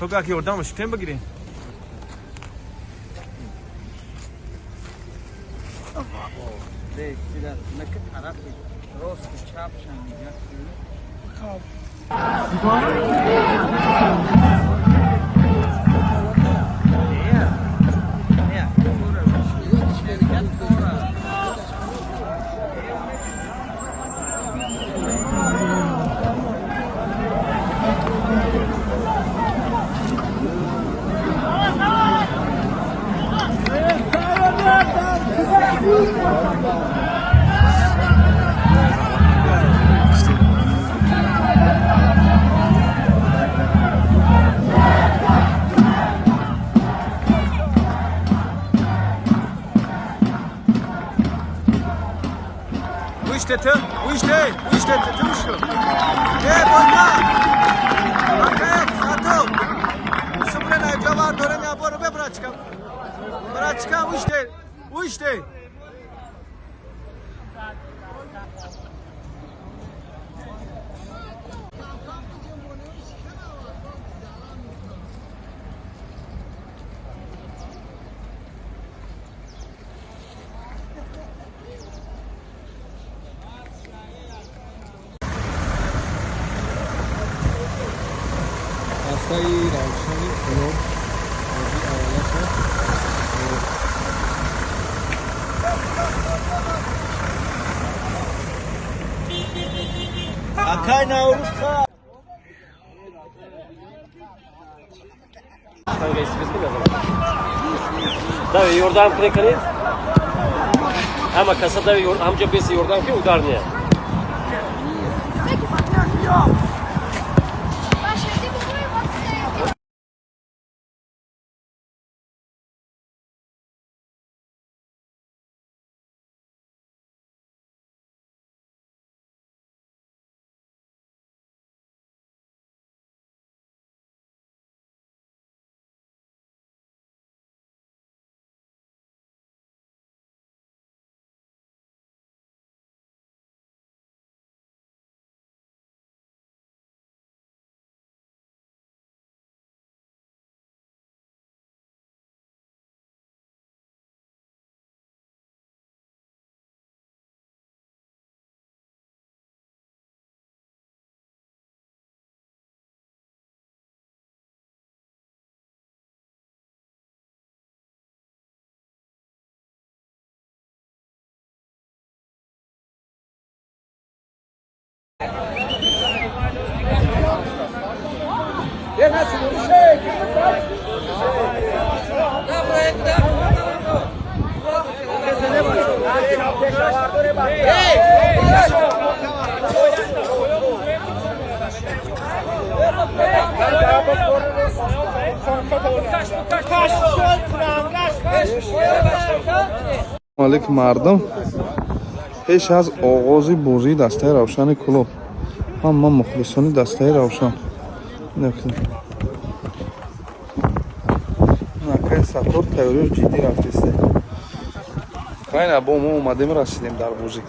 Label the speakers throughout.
Speaker 1: تو که یوردم شتیم بگیری Uişte, tuşu. Bozma. Bakayım, satı. Sıfırına cevap dönene boru be bırakacağım. Bırakacağım, uişte.
Speaker 2: Hastayı ravşanı kolor bir ağlaşa
Speaker 1: Akay Navruzka.
Speaker 3: Kanka ismi ne zaman? Da Yordan prekani. Ama kasada amca besi Yordan ki udarniye.
Speaker 2: مالک مردم پیش از آغاز بازی دسته روشن کلوب همه مخلصان دسته روشن نکنید نکه سطور تیوری جدی رفتیسته خیلی با ما اومدیم رسیدیم در بازی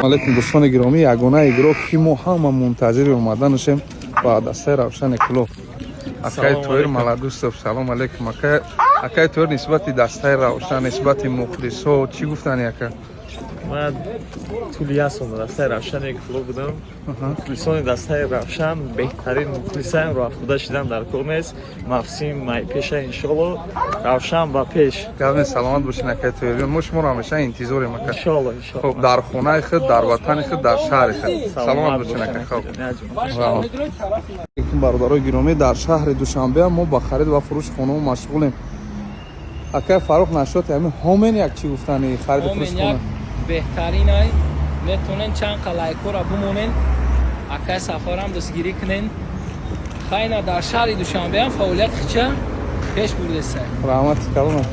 Speaker 2: علیکم دوستان گرامی، یگانه گروه که ما همه منتظر اومدنشیم با دسته روشن کلوب. اکای تویر مالا دوستان سلام علیکم. اکای تویر نسبت دسته روشن نسبت مخلصا چی گفتن اکا؟
Speaker 4: من طولی هستم دسته روشن کلوب بودم. مخلصان دسته روشن بهترین مخلصان رو افروده شدن در کرنس. مفسیم مای پیشه انشالله روشن با پیش.
Speaker 2: گفتن سلامت باشین اکای تویر. ما شما رو همیشه انتظاریم اکا.
Speaker 4: انشالله.
Speaker 2: خب در خونه خود، در وطن خود، در شهر خود سلامت باشین اکا. خب علیکم برادرای گرامی، در شهر دوشنبه ما با خرید و فروش خانه مشغولیم. اکای فاروق نشاط همین همین یک چی گفتن خرید فروش خانه
Speaker 5: بهترین های میتونن چند قلایکو را بمونن اکای سفارم دستگیری کنن. خیلی در شهر دوشنبه هم فعالیت خیچه پیش برده سه
Speaker 2: رحمت کلون اکا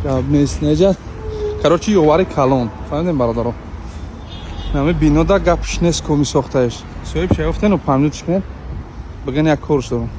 Speaker 2: جواب نیست نجات. короче یواری کلون فهمیدیم برادرها. нами бинода гапш нест коми сохтаеш. Соҳиб шаёфтану памнутиш мед. Баган як корш дорам.